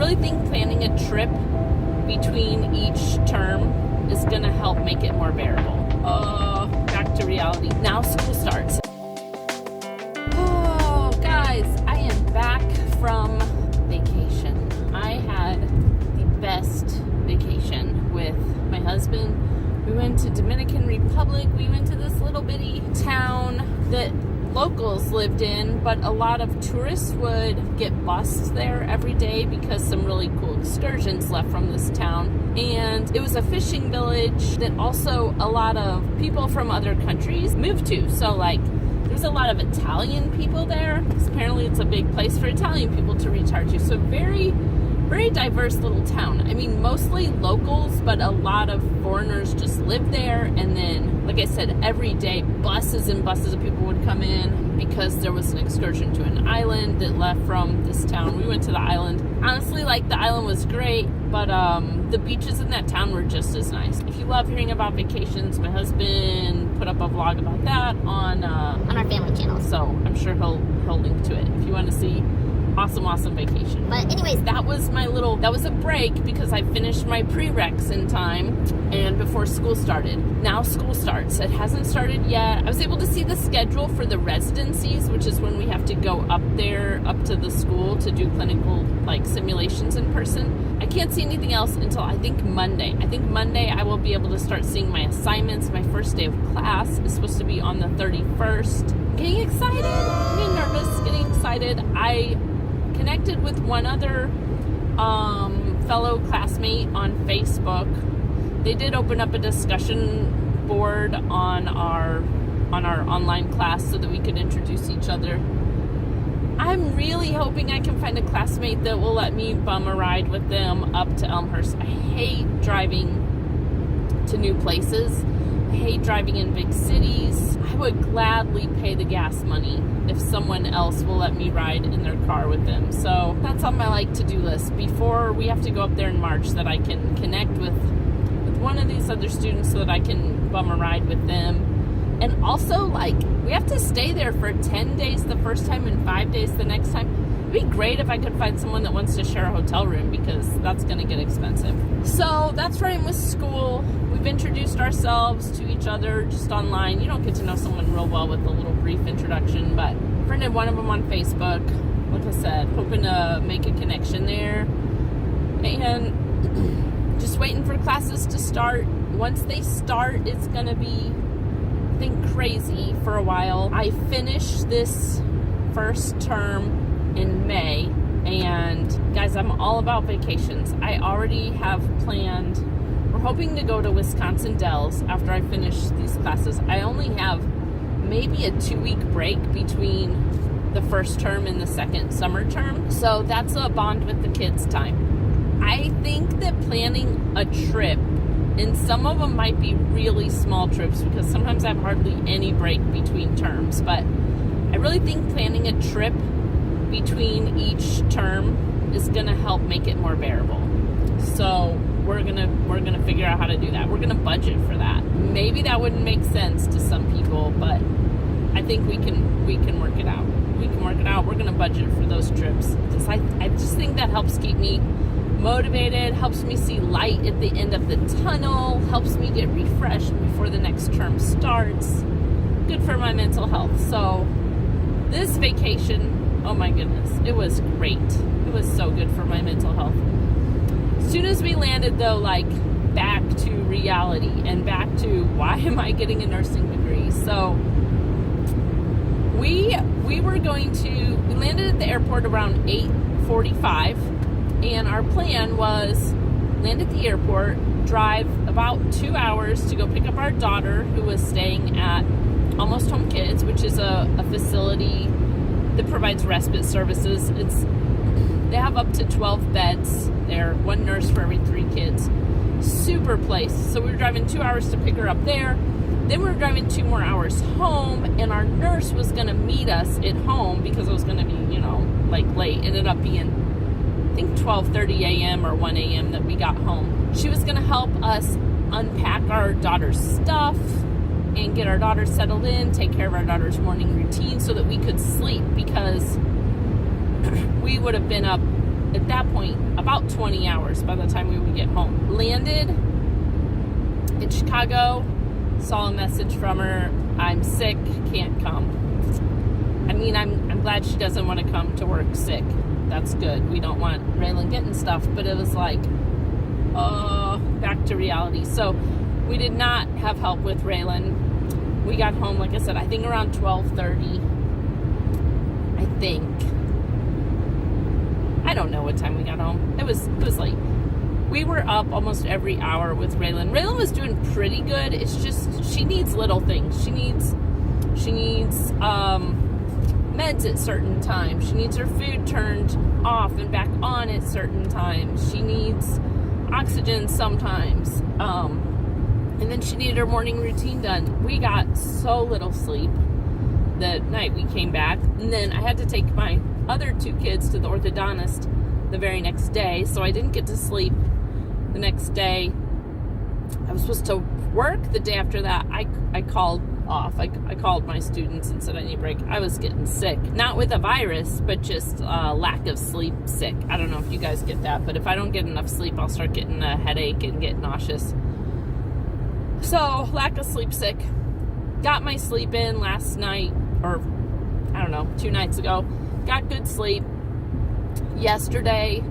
really think planning a trip between each term is going to help make it more bearable. Back to reality. Now school starts. Oh, guys, I am back from vacation. I had the best vacation with my husband. We went to Dominican Republic. We went to this little bitty town that locals lived in, but a lot of tourists would get bused there every day because some really cool excursions left from this town. And it was a fishing village that also a lot of people from other countries moved to. So like there's a lot of Italian people there, because apparently it's a big place for Italian people to recharge you. So very diverse little town. I mean, mostly locals, but a lot of foreigners just live there. And then, like I said, every day buses and buses of people would come in because there was an excursion to an island that left from this town. We went to the island. Honestly, like, the island was great, but the beaches in that town were just as nice. If you love hearing about vacations, my husband put up a vlog about that on our family channel. So I'm sure he'll link to it if you want to see awesome vacation. But anyways, that was a break because I finished my prereqs in time and before school started. Now school starts. It hasn't started yet. I was able to see the schedule for the residencies, which is when we have to go up to the school to do clinical like simulations in person. I can't see anything else until I think Monday. I will be able to start seeing my assignments. My first day of class is supposed to be on the 31st. Getting excited, getting nervous, getting excited. I connected with one other fellow classmate on Facebook. They did open up a discussion board on our online class so that we could introduce each other. I'm really hoping I can find a classmate that will let me bum a ride with them up to Elmhurst. I hate driving to new places. I hate driving in big cities. I would gladly pay the gas money if someone else will let me ride in their car with them. So that's on my to-do list before we have to go up there in March, that I can connect with one of these other students so that I can bum a ride with them. And also, we have to stay there for 10 days the first time and 5 days the next time. It'd be great if I could find someone that wants to share a hotel room, because that's going to get expensive. So that's where I'm with school. We've introduced ourselves to each other just online. You don't get to know someone real well with a little brief introduction, but I friended one of them on Facebook. Like I said, hoping to make a connection there. And just waiting for classes to start. Once they start, it's going to be, I think, crazy for a while. I finished this first term in May, and guys, I'm all about vacations. I already have planned, we're hoping to go to Wisconsin Dells after I finish these classes. I only have maybe a 2-week break between the first term and the second summer term, so that's a bond with the kids time. I think that planning a trip, and some of them might be really small trips because sometimes I have hardly any break between terms, but I really think planning a trip between each term is going to help make it more bearable. So we're gonna figure out how to do that. We're gonna budget for that. Maybe that wouldn't make sense to some people, but I think we can work it out. We can work it out. We're gonna budget for those trips because I just think that helps keep me motivated, helps me see light at the end of the tunnel, helps me get refreshed before the next term starts. Good for my mental health. So this vacation, oh my goodness, it was great. It was so good for my mental health. As soon as we landed, though, back to reality and back to why am I getting a nursing degree? So we landed at the airport around 8:45, and our plan was land at the airport, drive about 2 hours to go pick up our daughter, who was staying at Almost Home Kids, which is a facility that provides respite services. They have up to 12 beds there, one nurse for every 3 kids. Super place. So we were driving 2 hours to pick her up there. Then we were driving 2 more hours home, and our nurse was going to meet us at home because it was going to be, late. It ended up being, I think, 12:30 a.m. or 1 a.m. that we got home. She was going to help us unpack our daughter's stuff and get our daughter settled in, take care of our daughter's morning routine so that we could sleep, because we would have been up at that point, about 20 hours by the time we would get home. Landed in Chicago, saw a message from her, I'm sick, can't come. I mean, I'm glad she doesn't want to come to work sick. That's good. We don't want Raylan getting stuff, but it was like, back to reality. So we did not have help with Raylan. We got home, like I said, I think around 12:30. I think. I don't know what time we got home. It was late. We were up almost every hour with Raylan. Raylan was doing pretty good. It's just she needs little things. She needs meds at certain times. She needs her food turned off and back on at certain times. She needs oxygen sometimes. And then she needed her morning routine done. We got so little sleep the night we came back. And then I had to take my other two kids to the orthodontist the very next day, so I didn't get to sleep the next day. I was supposed to work the day after that. I called off. I called my students and said I need a break. I was getting sick. Not with a virus, but just lack of sleep sick. I don't know if you guys get that, but if I don't get enough sleep, I'll start getting a headache and get nauseous. So, lack of sleep sick. Got my sleep in last night, or I don't know, 2 nights ago. Got good sleep. Yesterday,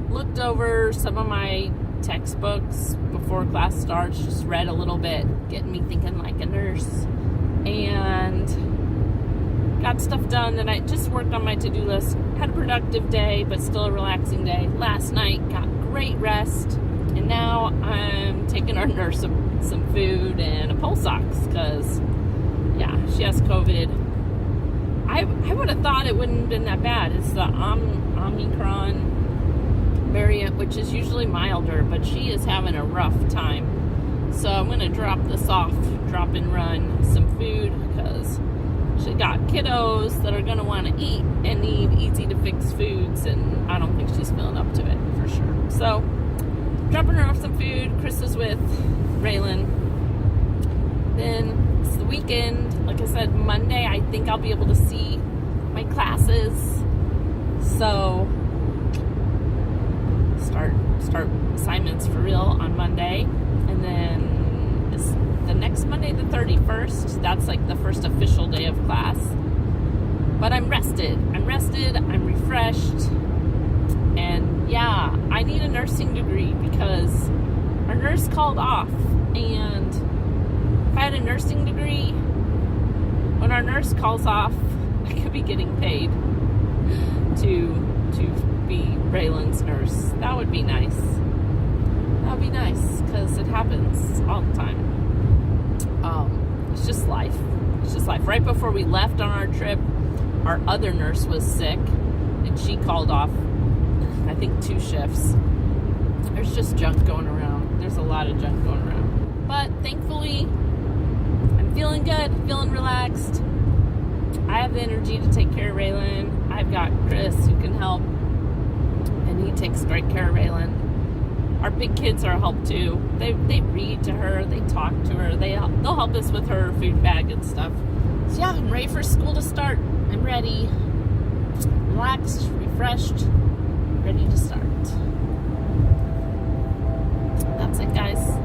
looked over some of my textbooks before class starts, just read a little bit, getting me thinking like a nurse, and got stuff done. Then I just worked on my to-do list. Had a productive day, but still a relaxing day. Last night, got great rest, and now I'm taking our nurse some food and a pulse ox, because, yeah, she has COVID. I would have thought it wouldn't have been that bad. It's the Omicron variant, which is usually milder, but she is having a rough time. So I'm going to drop this off, drop and run some food, because she got kiddos that are going to want to eat and need easy to fix foods, and I don't think she's feeling up to it for sure. So dropping her off some food. Chris is with Raylan. Then it's the weekend. Like I said, Monday I think I'll be able to see my classes. So start assignments for real on Monday, and then the next Monday, the 31st, that's like the first official day of class. But I'm rested, I'm refreshed, and yeah, I need a nursing degree because our nurse called off, and if I had a nursing degree, when our nurse calls off, I could be getting paid to be Raylan's nurse. That would be nice. That would be nice, because it happens all the time. It's just life. It's just life. Right before we left on our trip, our other nurse was sick, and she called off, I think, 2 shifts. There's just junk going around. There's a lot of junk going around. But thankfully, I'm feeling good, feeling relaxed. I have the energy to take care of Raylan. I've got Chris who can help, and he takes great care of Raylan. Our big kids are a help too. They read to her, they talk to her, they'll help us with her food bag and stuff. So yeah, I'm ready for school to start. I'm ready, relaxed, refreshed, ready to start. That's it, guys.